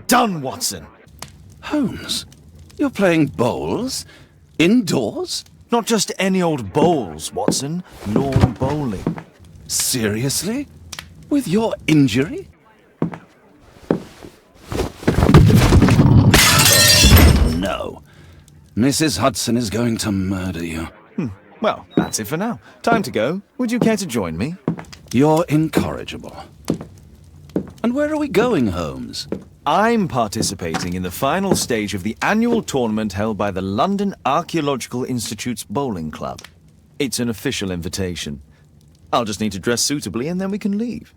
Done, Watson. Holmes, you're playing bowls? Indoors? Not just any old bowls, Watson. Lawn bowling. Seriously? With your injury? Oh, no. Mrs. Hudson is going to murder you. Well, that's it for now. Time to go. Would you care to join me? You're incorrigible. And where are we going, Holmes? I'm participating in the final stage of the annual tournament held by the London Archaeological Institute's bowling club. It's an official invitation. I'll just need to dress suitably and then we can leave.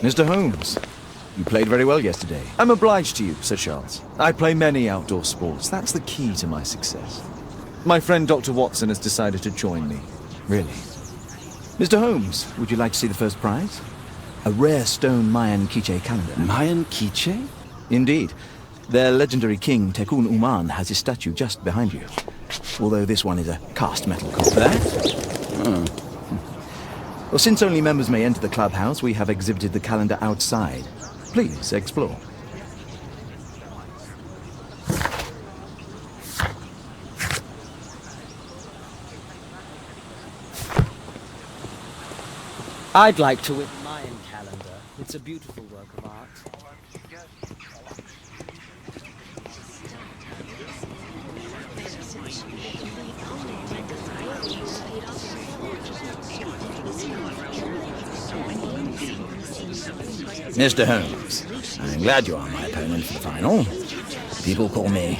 Mr. Holmes, you played very well yesterday. I'm obliged to you, Sir Charles. I play many outdoor sports. That's the key to my success. My friend Dr. Watson has decided to join me. Really. Mr. Holmes, would you like to see the first prize? A rare stone Mayan quiche calendar. Mayan quiche? Indeed. Their legendary king, Tekun Uman, has his statue just behind you. Although this one is a cast metal copy. That? Oh. Well, since only members may enter the clubhouse, we have exhibited the calendar outside. Please, explore. I'd like to win the Mayan calendar. It's a beautiful work of art. Mr. Holmes, I'm glad you are my opponent for the final. People call me...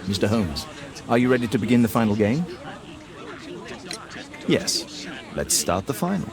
Mr. Holmes, are you ready to begin the final game? Yes, let's start the final.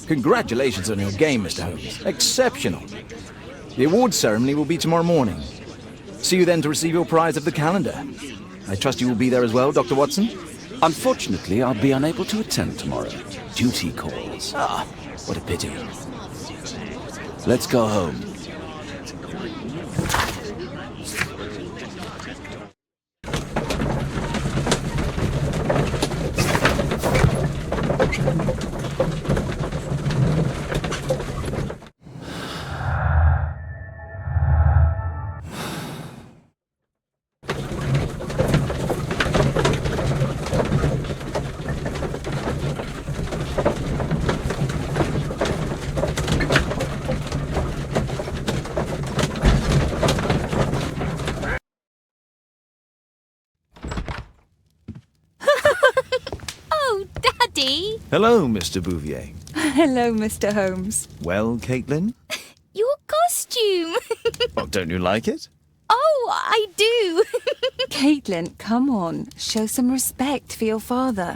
Congratulations on your game, Mr. Holmes. Exceptional. The awards ceremony will be tomorrow morning. See you then to receive your prize of the calendar. I trust you will be there as well, Dr. Watson? Unfortunately, I'll be unable to attend tomorrow. Duty calls. Ah, what a pity. Let's go home. Daddy! Hello, Mr. Bouvier. Hello, Mr. Holmes. Well, Caitlin? Your costume! Oh, don't you like it? Oh, I do! Caitlin, come on. Show some respect for your father.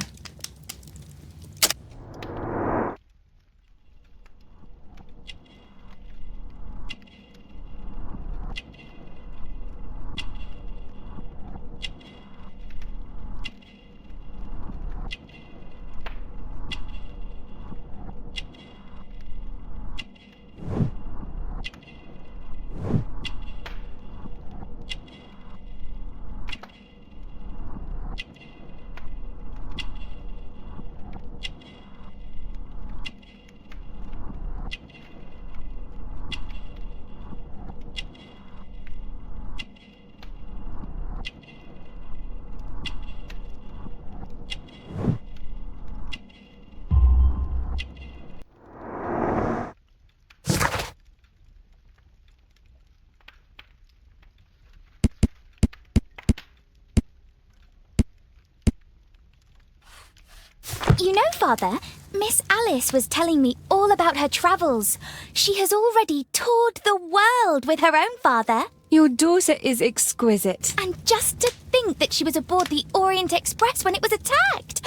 You know, Father, Miss Alice was telling me all about her travels. She has already toured the world with her own father. Your daughter is exquisite. And just to think that she was aboard the Orient Express when it was attacked.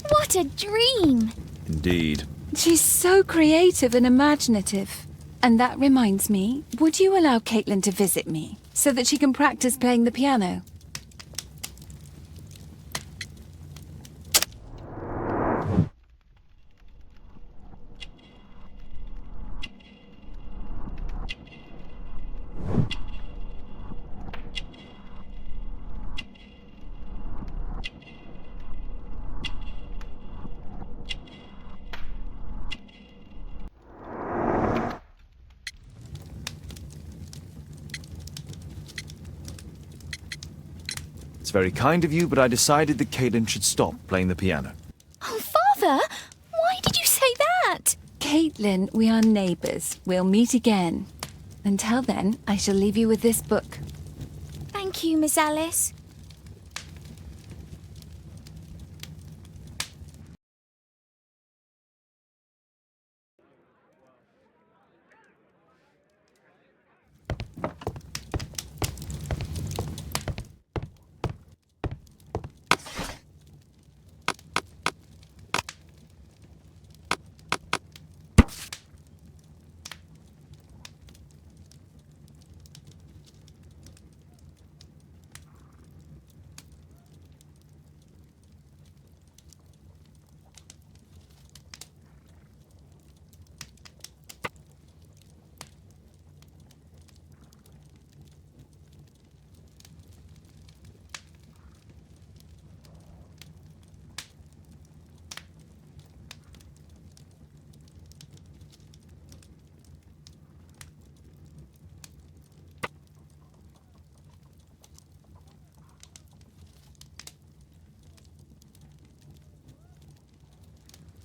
What a dream. Indeed. She's so creative and imaginative. And that reminds me, would you allow Caitlin to visit me so that she can practice playing the piano? It's very kind of you, but I decided that Caitlin should stop playing the piano. Oh, Father, why did you say that? Caitlin, we are neighbours. We'll meet again. Until then, I shall leave you with this book. Thank you, Miss Alice.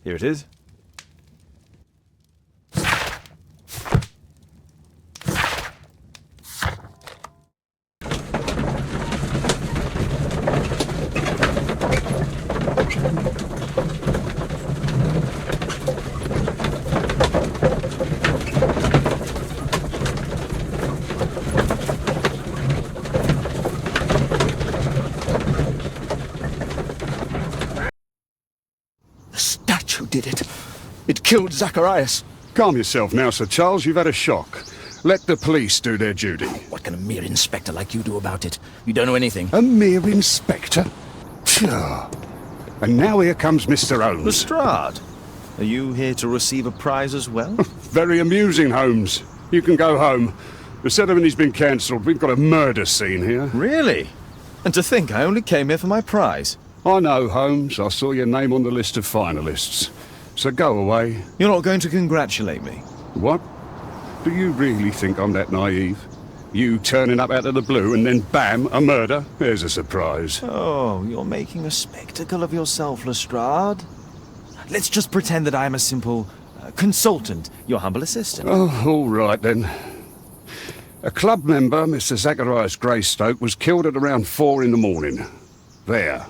Here it is. did it. It killed Zacharias. Calm yourself now, Sir Charles. You've had a shock. Let the police do their duty. What can a mere inspector like you do about it? You don't know anything. A mere inspector? Phew. And now here comes Mr. Holmes. Lestrade, are you here to receive a prize as well? Very amusing, Holmes. You can go home. The ceremony's been cancelled. We've got a murder scene here. Really? And to think I only came here for my prize. I know, Holmes. I saw your name on the list of finalists. So go away. You're not going to congratulate me? What? Do you really think I'm that naive? You turning up out of the blue and then bam, a murder? There's a surprise. Oh, you're making a spectacle of yourself, Lestrade. Let's just pretend that I'm a simple consultant, your humble assistant. Oh, all right then. A club member, Mr. Zacharias Greystoke, was killed at around 4 in the morning. There.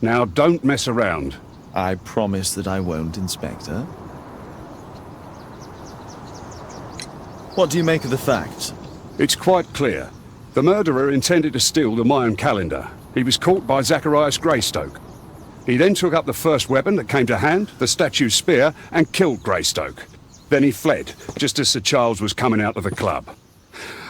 Now don't mess around. I promise that I won't, Inspector. What do you make of the facts? It's quite clear. The murderer intended to steal the Mayan calendar. He was caught by Zacharias Greystoke. He then took up the first weapon that came to hand, the statue's spear, and killed Greystoke. Then he fled, just as Sir Charles was coming out of the club.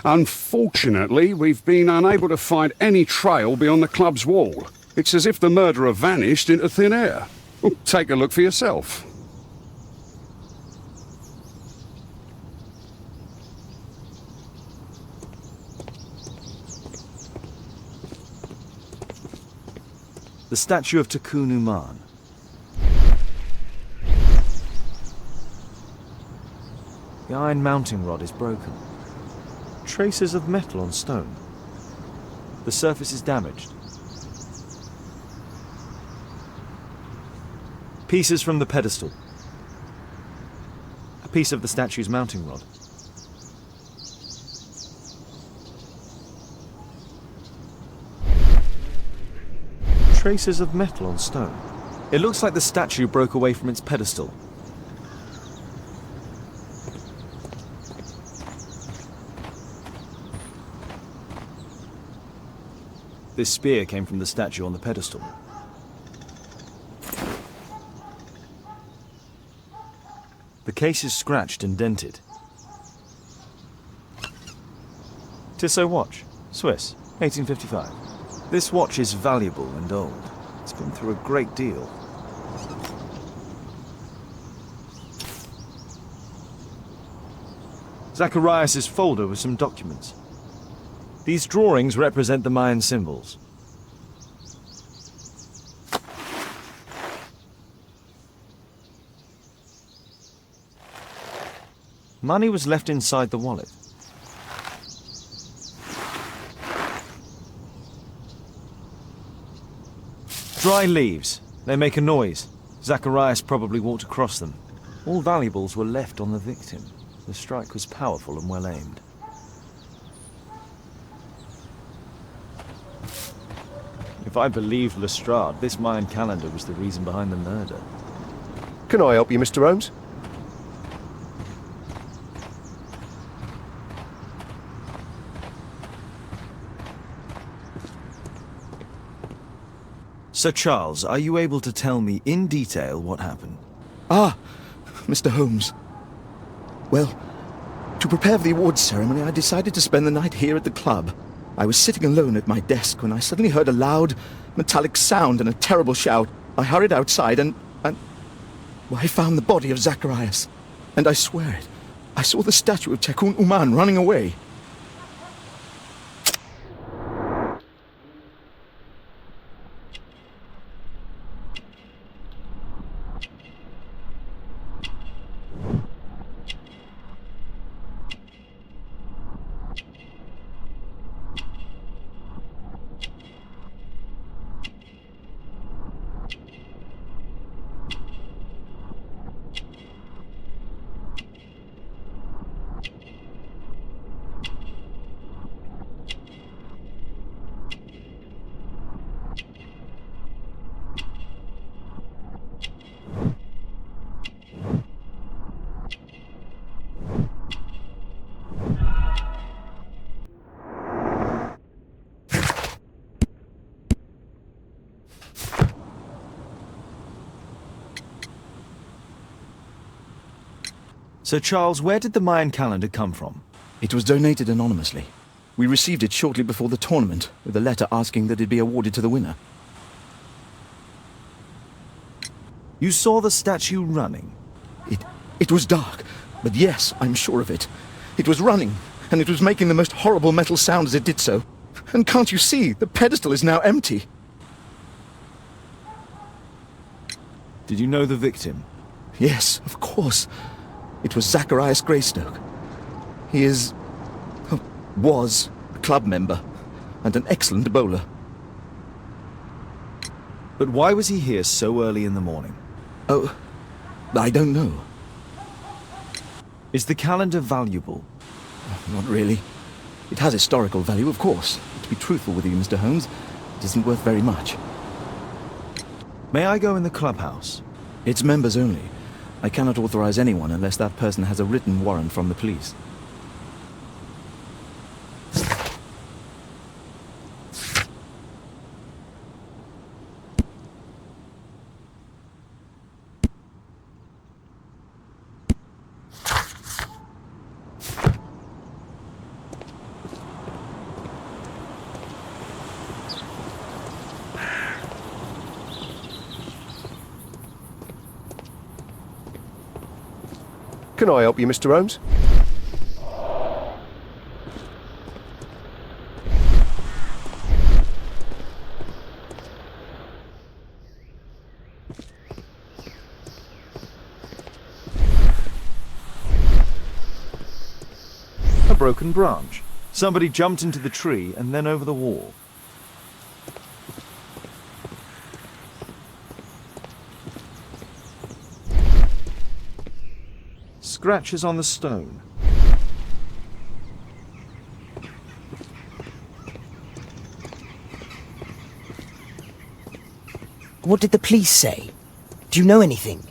Unfortunately, we've been unable to find any trail beyond the club's wall. It's as if the murderer vanished into thin air. Well, take a look for yourself. The statue of Takun Uman. The iron mounting rod is broken. Traces of metal on stone. The surface is damaged. Pieces from the pedestal. A piece of the statue's mounting rod. Traces of metal on stone. It looks like the statue broke away from its pedestal. This spear came from the statue on the pedestal. The case is scratched and dented. Tissot watch, Swiss, 1855. This watch is valuable and old. It's been through a great deal. Zacharias' folder with some documents. These drawings represent the Mayan symbols. Money was left inside the wallet. Dry leaves. They make a noise. Zacharias probably walked across them. All valuables were left on the victim. The strike was powerful and well aimed. If I believed Lestrade, this Mayan calendar was the reason behind the murder. Can I help you, Mr. Holmes? Sir Charles, are you able to tell me in detail what happened? Ah, Mr. Holmes. Well, to prepare for the awards ceremony, I decided to spend the night here at the club. I was sitting alone at my desk when I suddenly heard a loud, metallic sound and a terrible shout. I hurried outside and well, I found the body of Zacharias. And I swear it, I saw the statue of Takun Uman running away. So, Charles, where did the Mayan calendar come from? It was donated anonymously. We received it shortly before the tournament, with a letter asking that it be awarded to the winner. You saw the statue running? It was dark, but yes, I'm sure of it. It was running, and it was making the most horrible metal sound as it did so. And can't you see, the pedestal is now empty. Did you know the victim? Yes, of course. It was Zacharias Greystoke. He was a club member, and an excellent bowler. But why was he here so early in the morning? Oh, I don't know. Is the calendar valuable? Not really. It has historical value, of course. To be truthful with you, Mr. Holmes, it isn't worth very much. May I go in the clubhouse? It's members only. I cannot authorize anyone unless that person has a written warrant from the police. Can I help you, Mr. Holmes? A broken branch. Somebody jumped into the tree and then over the wall. Scratches on the stone. What did the police say? Do you know anything?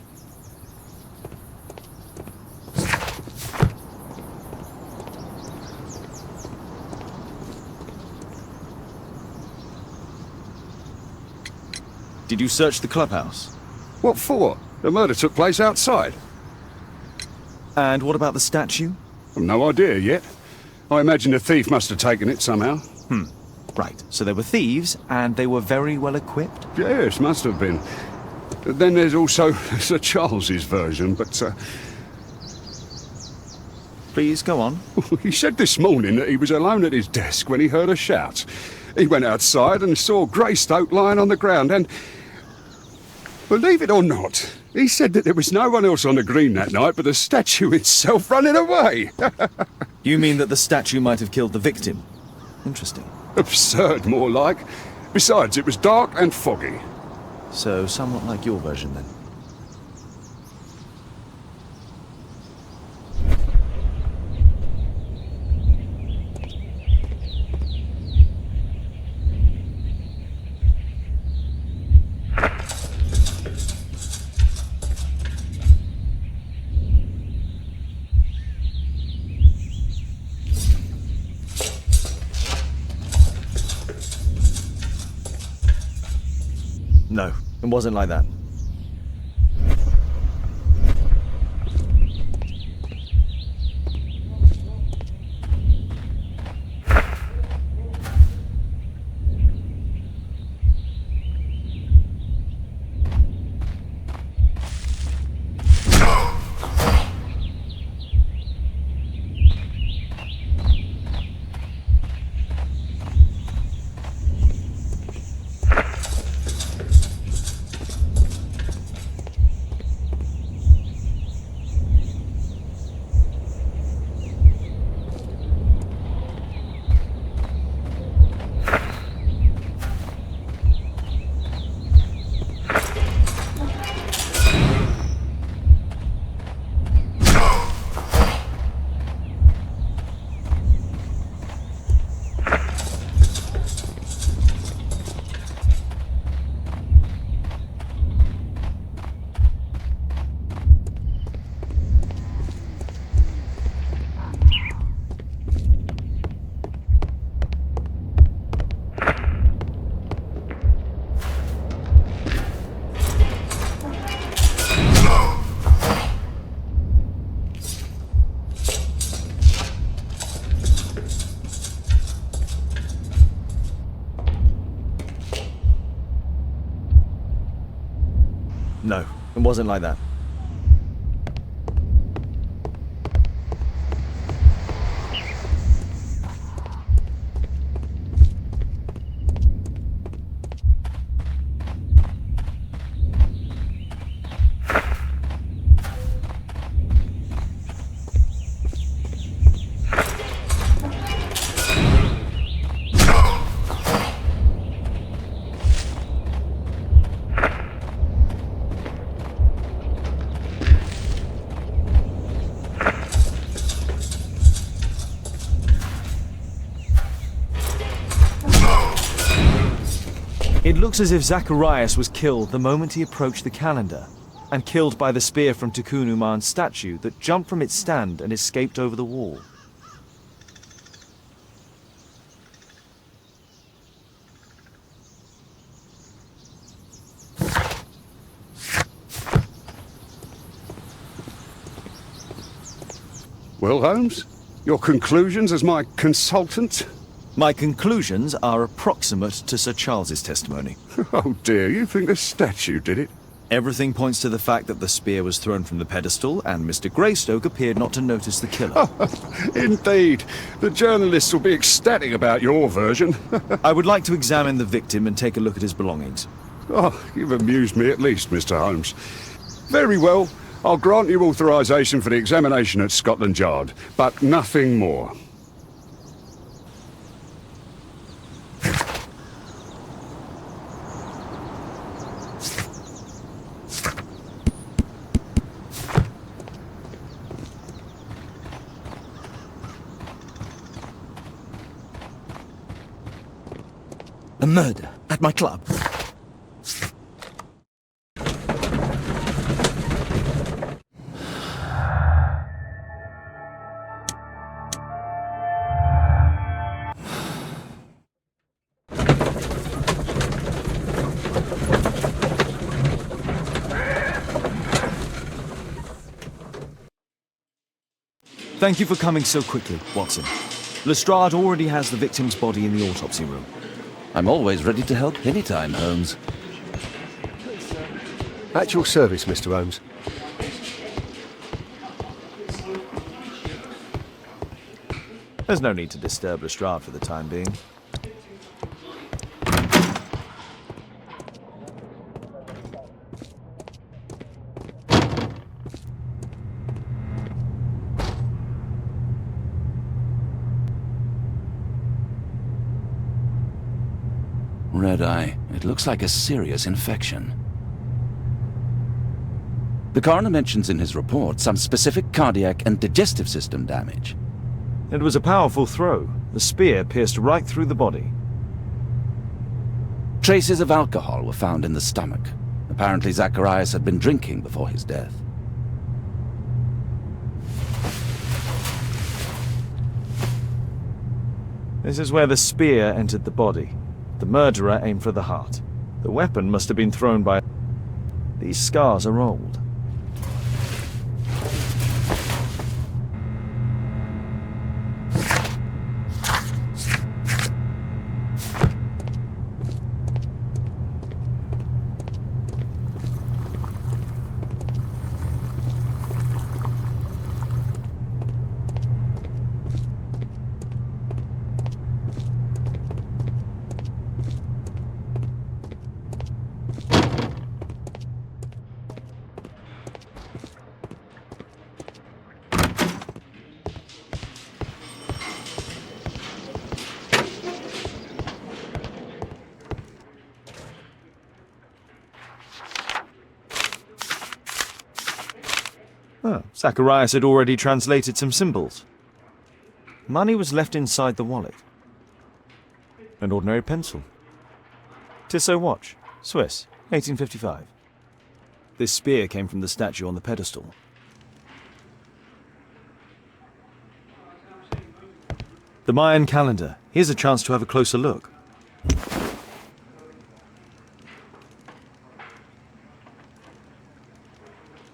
Did you search the clubhouse? What for? The murder took place outside. And what about the statue? I've no idea yet. I imagine the thief must have taken it somehow. Right, so there were thieves, and they were very well equipped? Yes, must have been. Then there's also Sir Charles's version, but Please, go on. he said this morning that he was alone at his desk when he heard a shout. He went outside and saw Greystoke lying on the ground and, believe it or not, he said that there was no one else on the green that night but the statue itself running away. You mean that the statue might have killed the victim? Interesting. Absurd, more like. Besides, it was dark and foggy. So, somewhat like your version, then. No, it wasn't like that. No, it wasn't like that. It looks as if Zacharias was killed the moment he approached the calendar, and killed by the spear from Tukunuman's statue that jumped from its stand and escaped over the wall. Well, Holmes, your conclusions as my consultant? My conclusions are approximate to Sir Charles's testimony. Oh dear, you think the statue did it? Everything points to the fact that the spear was thrown from the pedestal, and Mr. Greystoke appeared not to notice the killer. Indeed. The journalists will be ecstatic about your version. I would like to examine the victim and take a look at his belongings. Oh, you've amused me at least, Mr. Holmes. Very well. I'll grant you authorization for the examination at Scotland Yard, but nothing more. A murder at my club. Thank you for coming so quickly, Watson. Lestrade already has the victim's body in the autopsy room. I'm always ready to help anytime, Holmes. At your service, Mr. Holmes. There's no need to disturb Lestrade for the time being. Red eye. It looks like a serious infection. The coroner mentions in his report some specific cardiac and digestive system damage. It was a powerful throw. The spear pierced right through the body. Traces of alcohol were found in the stomach. Apparently Zacharias had been drinking before his death. This is where the spear entered the body. The murderer aimed for the heart. The weapon must have been thrown by... These scars are old. Oh, Zacharias had already translated some symbols. Money was left inside the wallet. An ordinary pencil. Tissot watch, Swiss, 1855. This spear came from the statue on the pedestal. The Mayan calendar. Here's a chance to have a closer look.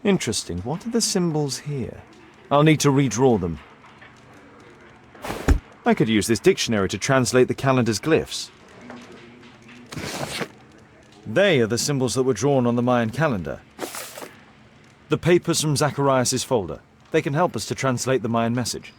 Interesting. What are the symbols here? I'll need to redraw them. I could use this dictionary to translate the calendar's glyphs. They are the symbols that were drawn on the Mayan calendar. The papers from Zacharias' folder. They can help us to translate the Mayan message.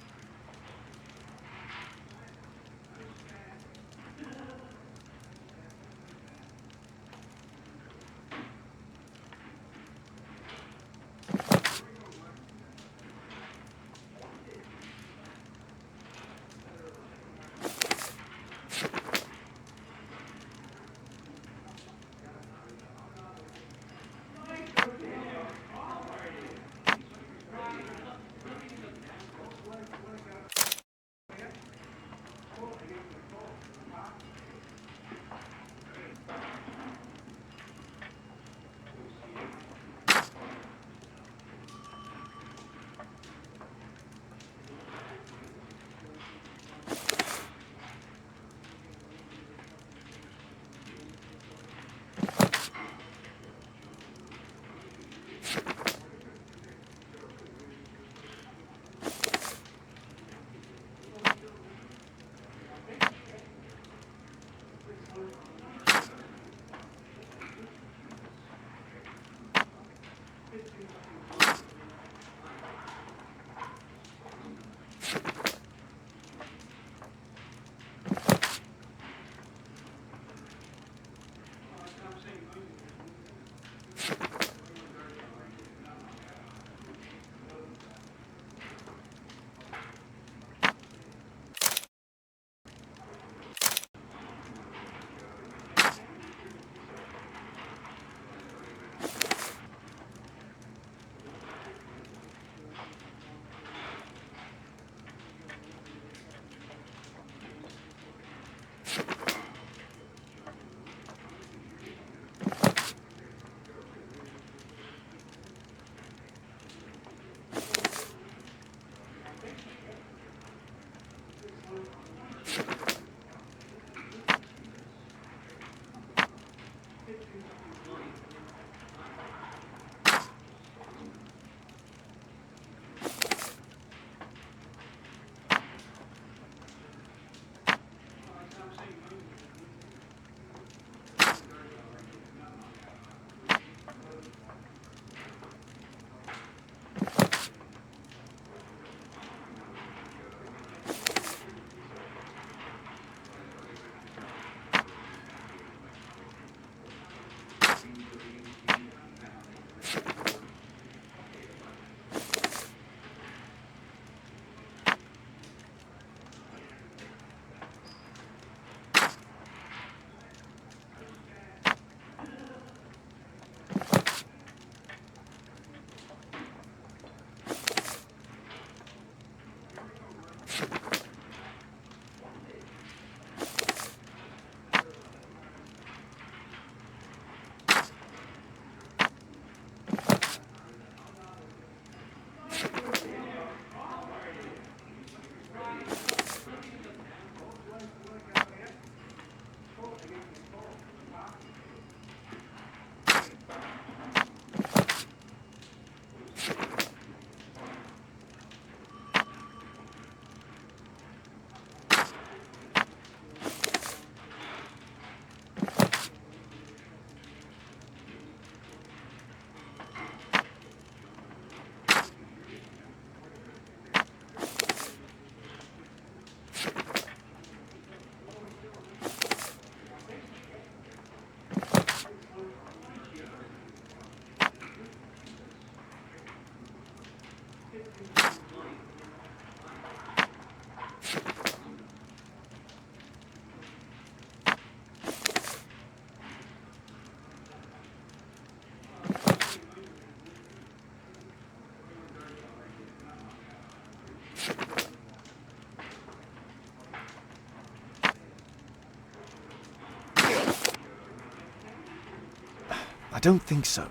I don't think so.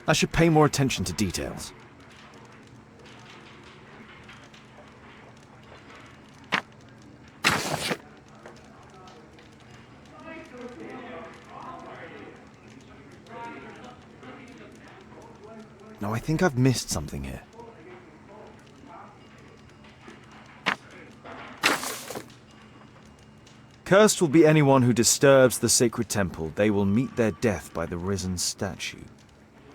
I should pay more attention to details. No, I think I've missed something here. Cursed will be anyone who disturbs the sacred temple. They will meet their death by the risen statue.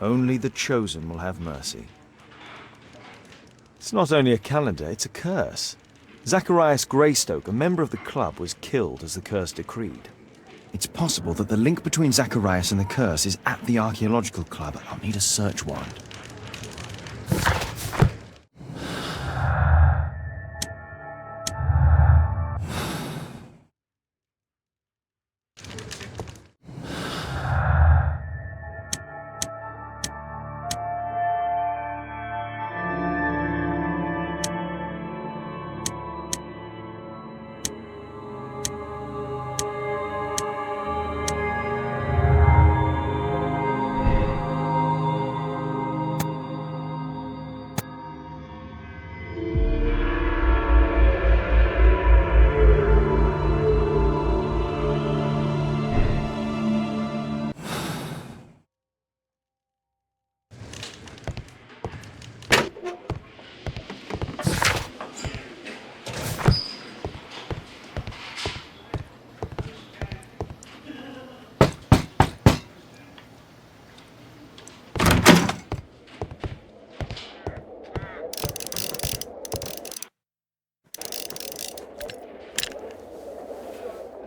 Only the chosen will have mercy. It's not only a calendar, it's a curse. Zacharias Greystoke, a member of the club, was killed as the curse decreed. It's possible that the link between Zacharias and the curse is at the archaeological club. I'll need a search warrant.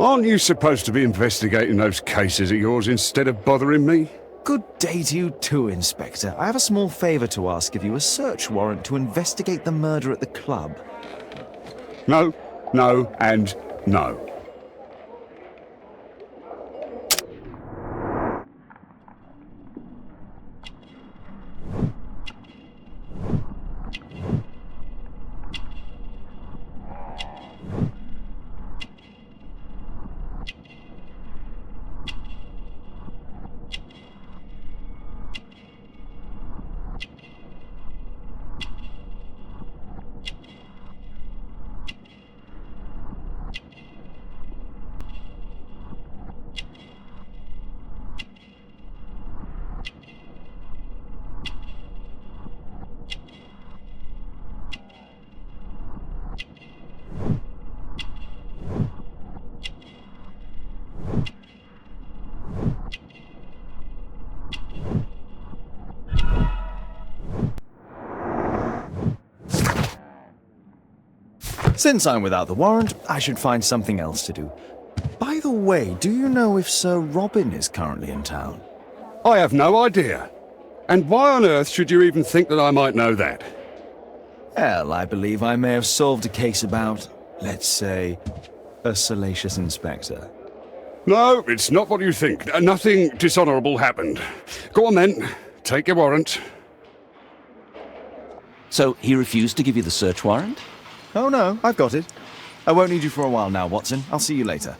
Aren't you supposed to be investigating those cases of yours instead of bothering me? Good day to you too, Inspector. I have a small favor to ask of you, a search warrant to investigate the murder at the club. No, no, and no. Since I'm without the warrant, I should find something else to do. By the way, do you know if Sir Robin is currently in town? I have no idea. And why on earth should you even think that I might know that? Well, I believe I may have solved a case about, let's say, a salacious inspector. No, it's not what you think. Nothing dishonourable happened. Go on then, take your warrant. So he refused to give you the search warrant? Oh no, I've got it. I won't need you for a while now, Watson. I'll see you later.